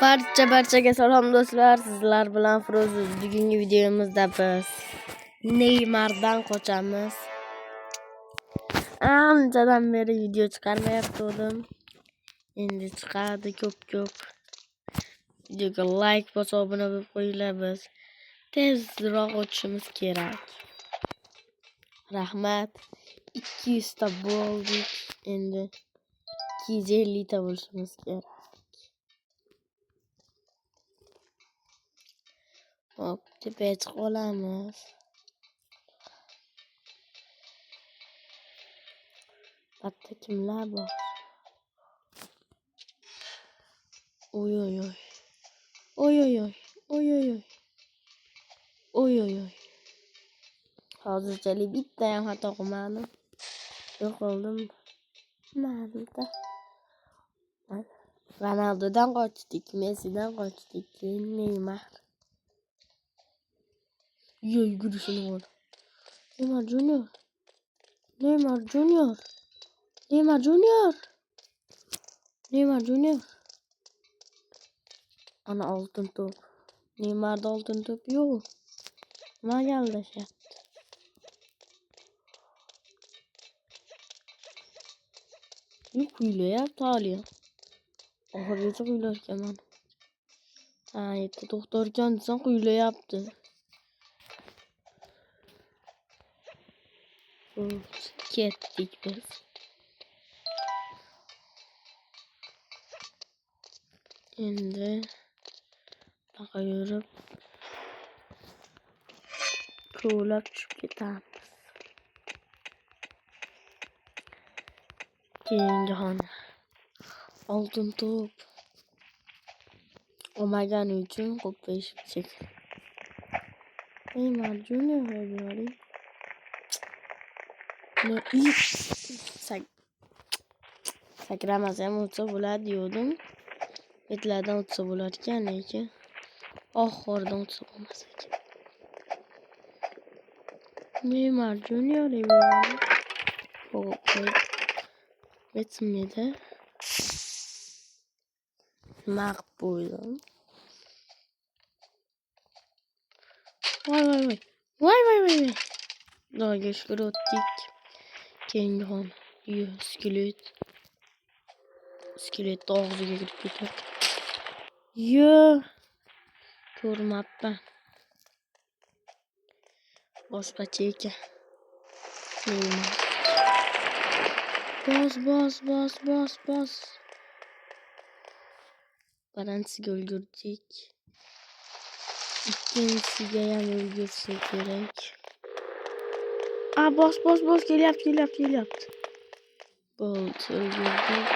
Barchaga salom do'stlar, sizlar bilan Firuz. Bugungi videomizda biz Neymardan qochamiz. Anchadan beri video chiqarmayaptim. Endi chiqadi ko'p. Videoga like bosib obuna bo'lib qo'yinglar, biz tezroq o'tishimiz kerak. Rahmat. 200 ta bo'ldik. Endi 250 ta bo'lishimiz kerak. Hop, tepeye chiqib olamiz. Hatta kimlar bor? Oy. Hozirchalik bitta ham xato qilmadim. Yo'q oldim. Ma'lumda. Ronaldodan qochdik, Messidan qochdik, Neymar. Yugurishini oldu. Neymar Junior. Ana altın top. Neymar'da altın top yok. Ne geldi şey? Yok hile ya, taliye. Ahırıca hile hemen. Ha yetti, doktor Johnson hile yaptı. Kettik biz. Şimdi bakıyorum. Kovulap çıkıp gidelim. Gençhan. Altın top. Omega için kupa içecek. Neymar Junior böyle. Ne iyi. Sakramasam o'tsa bo'ladi diyordum. Betlardan o'tsa bo'larkan, lekin oxiridan o'tsa bo'lmas ekan. Neymar Junior bitmedi. Maqbulum. Vay. Daha şükür otdik. Kengon. Skelet ağzıga kirib ketadi. Ko'rmabman. Boshqacha ekan. Bos. Birinchisiga ulgurdik. İkincisiga ham ulgursa kerak. Bos kelyapti. Bo'ldi, ulgurdik.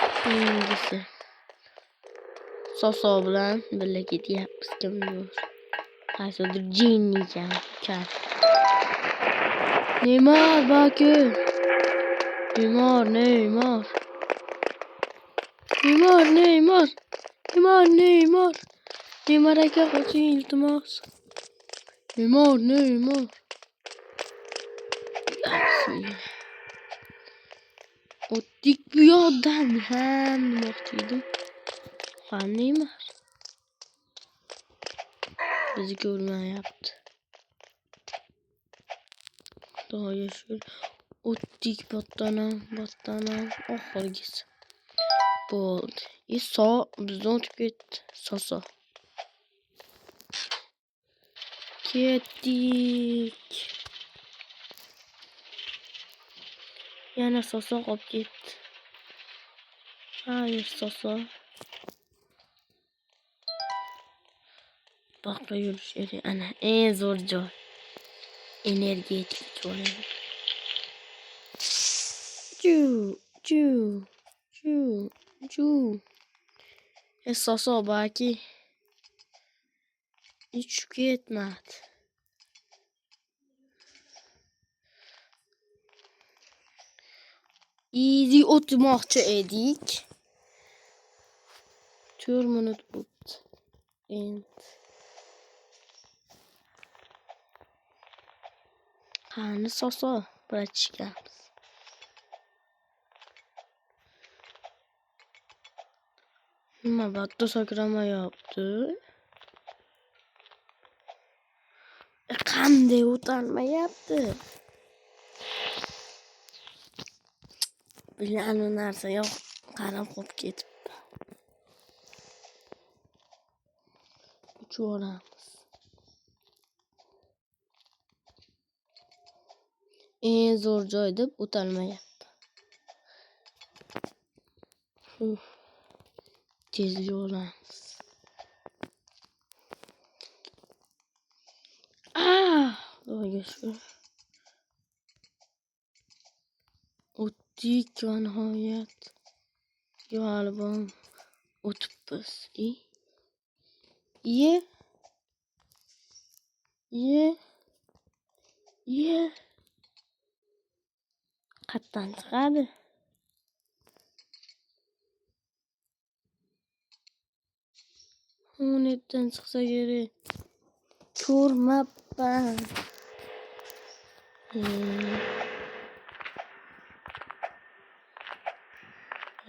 İkincisi. Soso bilan birga ketyapmiz, kim bilir. Qaysidir jinni ekan. Neymar bakı. Neymar aka qoching iltimos. Neymar. O'tdik bu yoqdan ham demoqchi edim. Neymar. Bizi ko'rmayapti. Daha yaşıyor. O'tdik botdan oxirgisi. Bo'ldi. Bizdan o'tib ketdi. Soso. Ketdik. Yana Soso qolib ketdi. Hayır Soso. Bakma yürüyüşleri. Ana en zor joy. Energetik joy. Cu. Soso belki hiç yetmedi. Easy o'tmoqchi edik. 4 minut o'tdi. Qani Soso, bratchikamiz. Nima batta sakramayapti? Qanday o'tolmayapti? Bilani narsa yo'q, qarab qolib ketibdi. Uchaveramiz. Eng zo'r joy deb o'tolmayapti. Tez yo'lamiz. Xudoga shukr. O'tdik nihoyat. G'olibim o'tibmiz. Ye. Qatdan chiqadi. Netdan chiqsa kerak. Ko'rmabman.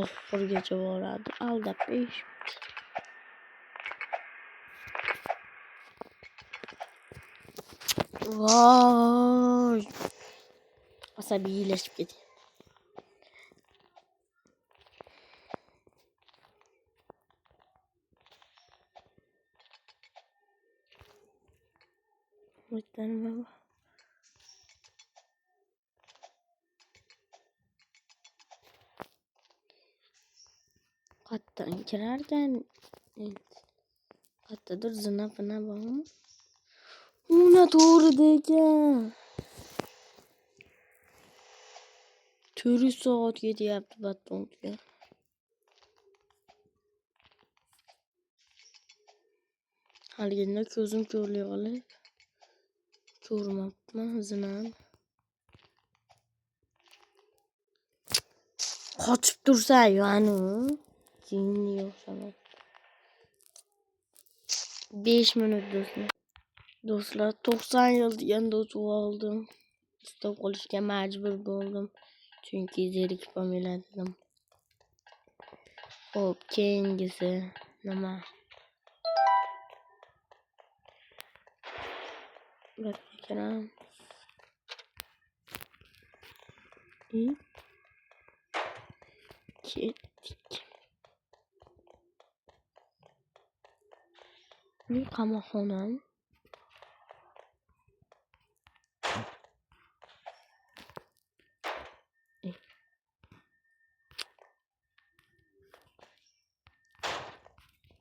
Oxirigacha boradi. Aldab besh. Voy. Asabiylashib ketdi. O'tdan baba. Qatdan kirarkan. Qattadir zina-pina bormi? Una to'g'rida ekan. 400 soat ketyapti battonga. Haliganda ko'zim ko'rlik qilib. Ko'rmabman zinani. Qochib tursa-yu ani. Jinni o'xshamaydi. 5 minut do'stlar. Do'stlar 90 yil deganda o'tib oldim. Stop qilishga majbur bo'ldim. Chunki zerikib qolmayladim. Xo'p, keyingisi nima? Bir ekran. Ketdik. Bu qamoqxonam.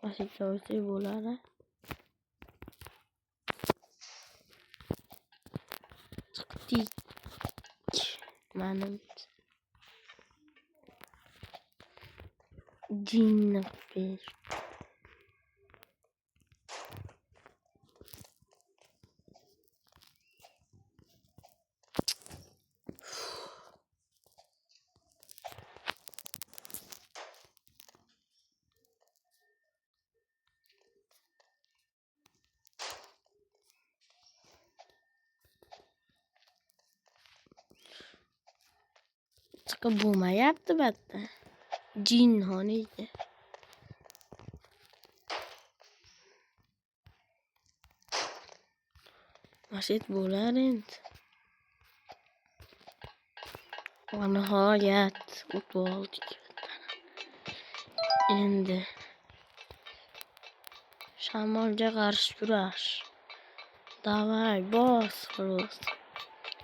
Ashika o'tib bo'ladi. Chiqdik. Mana jinni besh. Chiqib bo'lmayapti batta. Jinxonaga. Mashit bo'lar endi. Nihoyat o'tib oldik. Endi shamolga qarshi kurash. Davay, bos, xolos.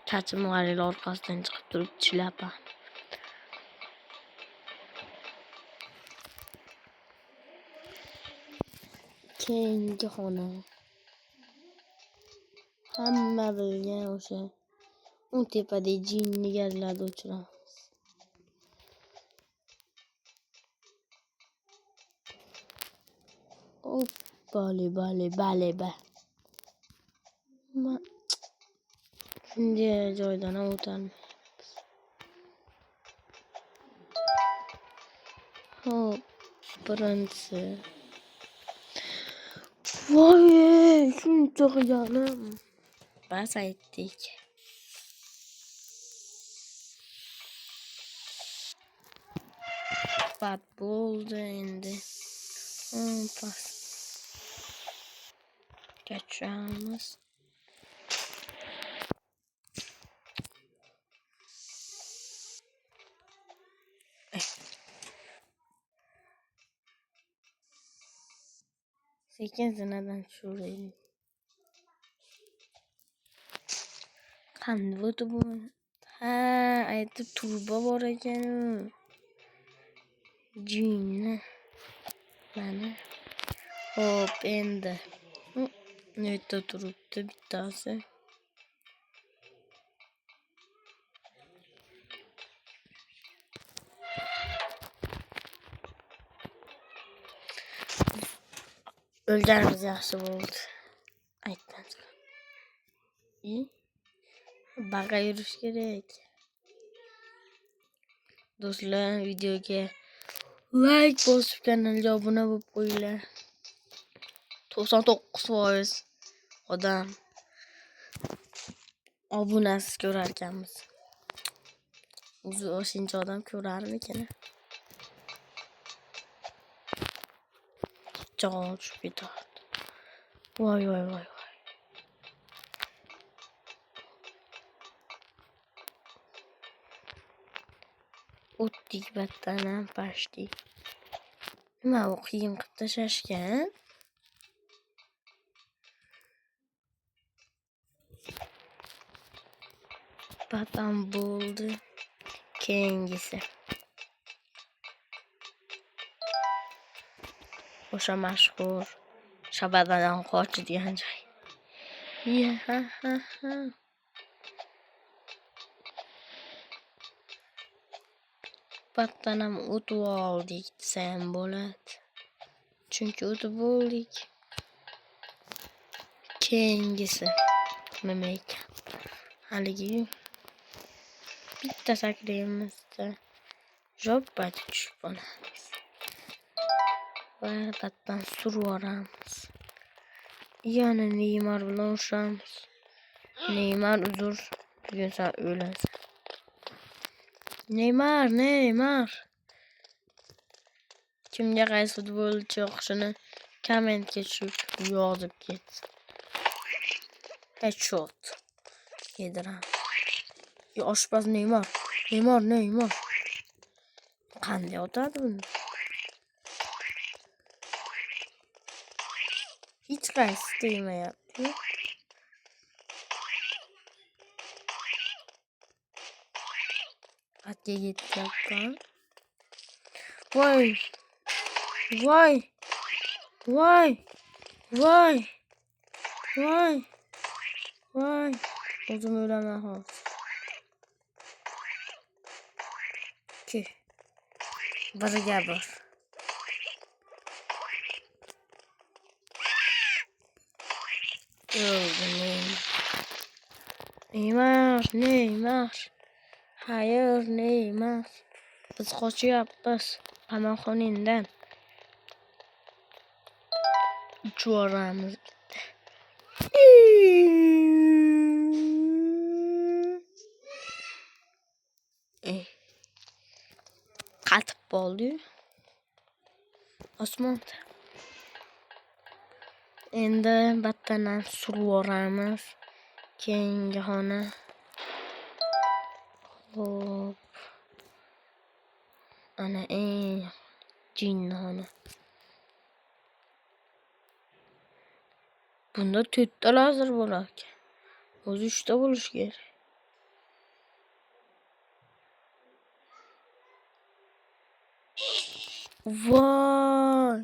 Kachimg'aril orqasidan chiqib turib chilapan. Keyingi xona. Hamma bilgan o'sha. U tepada jinni gazlarda uchramiz. Hop, bale. Shunday joydan o'tamiz. Hop, birinchisi. Voy, shuncha qilganim. Bas aytdik. Bat bo'ldi endi. Pas. Geçeceğimiz. Sekiz neden şurayı? Kan bu da bu. Ha, ayette turbo var ekan. Jinni. Mana. Hop, endi. Nerede turibdi bittasi? O'lganimiz yaxshi bo'ldi. Aytdan so'ng. Baqa yurish kerak. Do'stlar, videoga like bosib kanalga obuna bo'lib qo'yinglar. 99% odam obunasiz ko'rar ekanmiz. O'zi o'shancha odam ko'rarmikan? Jag'on tushib ketadi. Voy. O'tdik battanam pashdi. Nima u qiyin qilib tashlashgan? Battan bo'ldi. Keyingisi. O'sha mashhur Shabadadan qoch degan joy. Battanam o'tib oldik desam bo'ladi. Chunki o'tib bo'ldik. Keyingisi nima ekan? Haligi bitta sakrayimizda joppaga tushib qolamiz. Va battan surib yuboramiz. Yana Neymar bilan urushamiz. Neymar uzr, bugun sen o'lasan. Neymar. Kimga qaysi futbolchi yoqishini kommentga tushib yozib ket. Headshot. Yediram. Oshpaz Neymar. Qanday otadi buni? Hech qaysi tegmayapti. Atga yetyapman. Voy. O'zim o'laman hozir. Ki. Birga bir. Neymar. Hayır Neymar. Biz qochyapmiz qamoqxonadan. Uchivoramiz. Qatib qoldi. Osmonda. Endi battanam surib yuboramiz. Keyingi xona. Hop. Ana jinni xona. Bunda 4 ta lazer bo'lar ekan. O'zi 3 ta bo'lish kerak. Voy!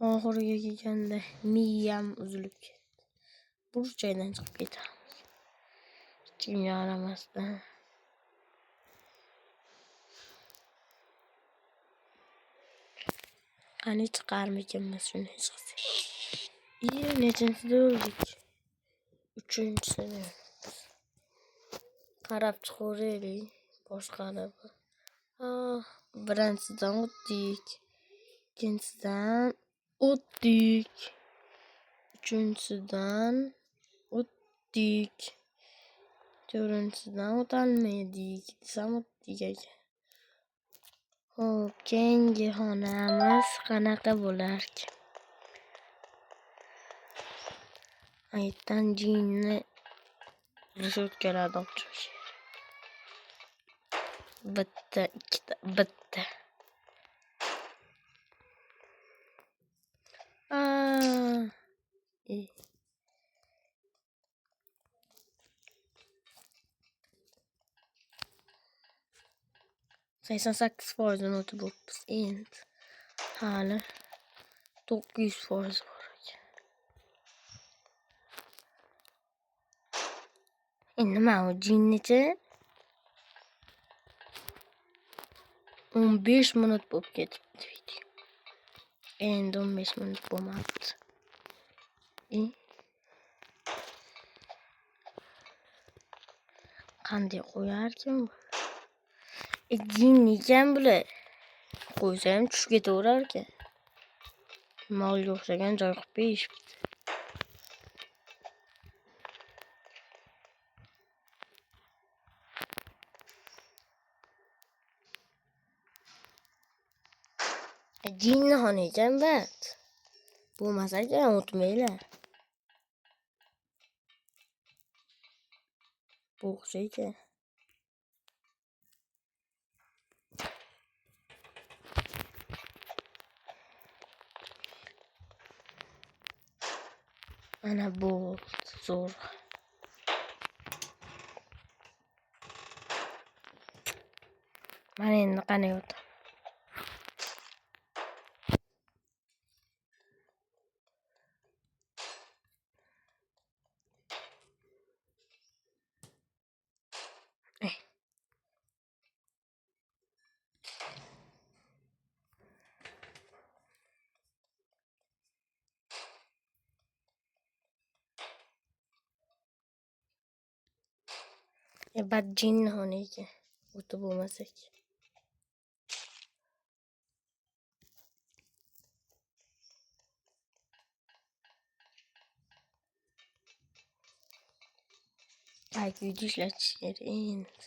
Oxiriga kelganda miyam uzilib ketdi. Burchakdan chiqib ketamiz. Kimga aramasdan. Qani chiqarmikanmiz shuni hech qilsa. Nechinchida o'ldik? 3-sida. Qarab chiqaveraylik. Boshqarib. Birinchisidan o'tdik. Ikkinchisidan o'tdik. Uchinchisidan o'tdik. To'rtinchisidan o'tolmadik. Desam o'tdik ekan. Xo'p, keyingi xonamiz qanaqa bo'larkin? Aytdan jinni решетkalarni ochib. Bitta, ikkita, bitta. Aa. 88% o'tib o'tibmiz. Endi hali 900% bor ekan. Endi mana bu jinnicha 15 minut bo'lib ketibdi video. Endi 15 minut bo'lmabdi. Qanday qo'yarkin bu? Jinni ekan bular. Qo'ysa ham tushib ketaverar ekan. Molga o'xshagan joy qilib berishibdi. Jinni xona ekan bat. Bo'lmasa ekan o'tmaylar. Bu o'xshaydi. Ana bu zo'r. Mana endi qanday o'taman. Bat jinni xona ekan. O'tib bo'lmasak. Qayta video ishlatish kerak endi.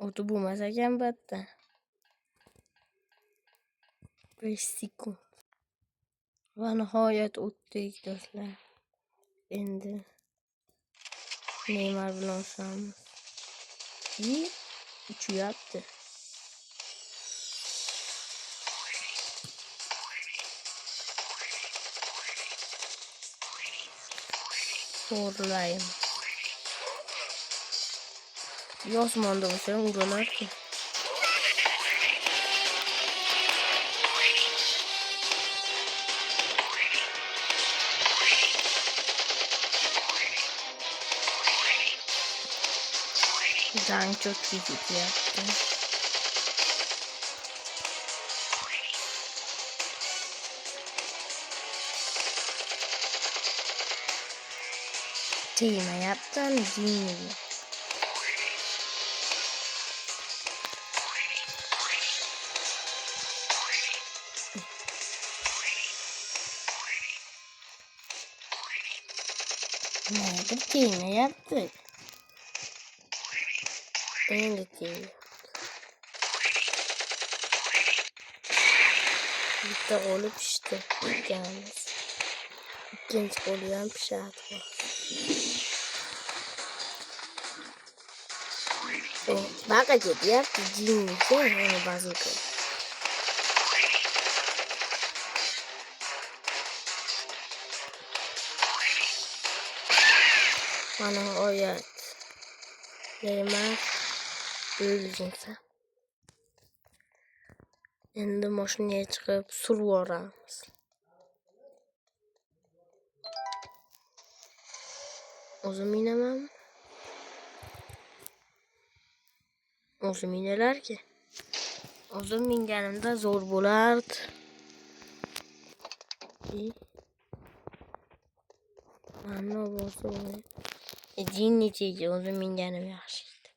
O'tib bo'lmas ekan batta. 5 sekund. Va nihoyat o'tdik do'stlar. Endi Neymar bilan o'samiz. Uchyapti. To'g'rilayim. Osmonda bo'lsa ham uralarki. Jang cho'tki ketyapti. Tegmayapti jinniga. Nega tegmayapti? Endi tegmayapti. Bitta qo'li pishdi ekanmiz. Ikkinchi qo'li ham pishadi. Baqa ketyapti jinniga, yana bazuka. Mana oyat. Neymar o'lginsa. Endi mashinaga chiqib surib yuboramiz. O'zim minamanmi? O'zim minalarki. O'zim minganimda zo'r bo'lardi. Mana bo'lsa jinnichaga o'zim minganim yaxshi edi.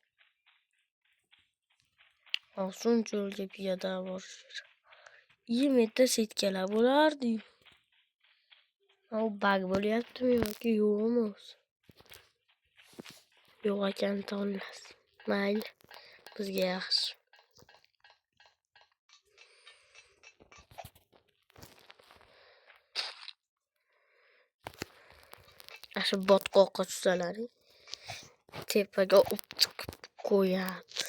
Shuncha yo'lga piyoda borish. 20 metr setkalar bo'lardi. O bug bo'lyaptimi yoki yo'qmi o'zi? Yo'q ekan xullas. Mayli, bizga yaxshi. Shu botqoqqa tushsalaring, tepaga chiqib qo'yadi.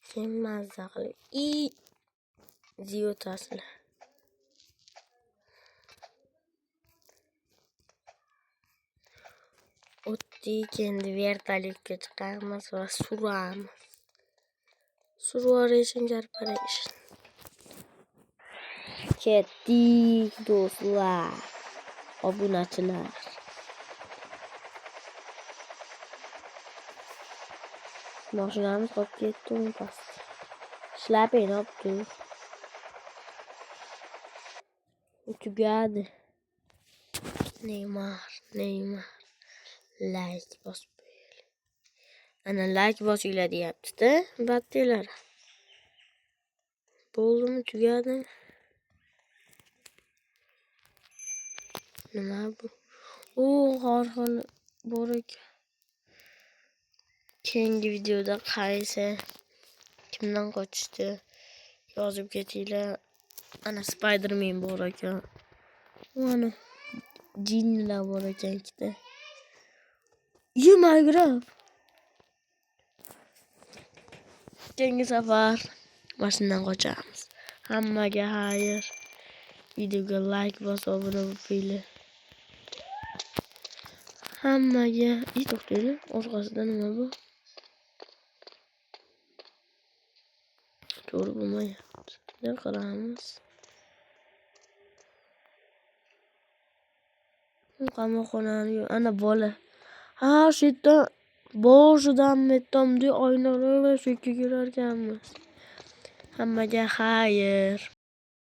Sen mazza qilib ziyotasizlar. O'tdik, endi vertolyotga chiqamiz va suramiz. Survorishing jarparayishing. Ketdik do'stlar, obunachilar. Mashinamiz qolib ketdi o'n past. Ishlaping obdu. Tugadi. Neymar. Like bosib qo'yaylik. Ana like bosinglar deyapti-da, battelar. Bo'ldimi, tugadimi? Nima bu? Har xil bor ekan. Keyingi videoda kimdan qochishdi yozib ketinglar. Ana Spiderman bor ekan. Mana jinnilar bor ekan ikkita. Minecraft. Keyingi safar mashinadan qochamiz. Hammaga xayr. Videoga like bosib obuna bo'linglar. Hammaga to'xtaylik. Orqasida nima bu? To'g'ri bo'lmayapti. Ne qilamiz? Qamoqxonani ana bola. Ha, shu yerda boshidan metamdi oynalar va shu yerga kelar ekanmiz. Hammaga xayr.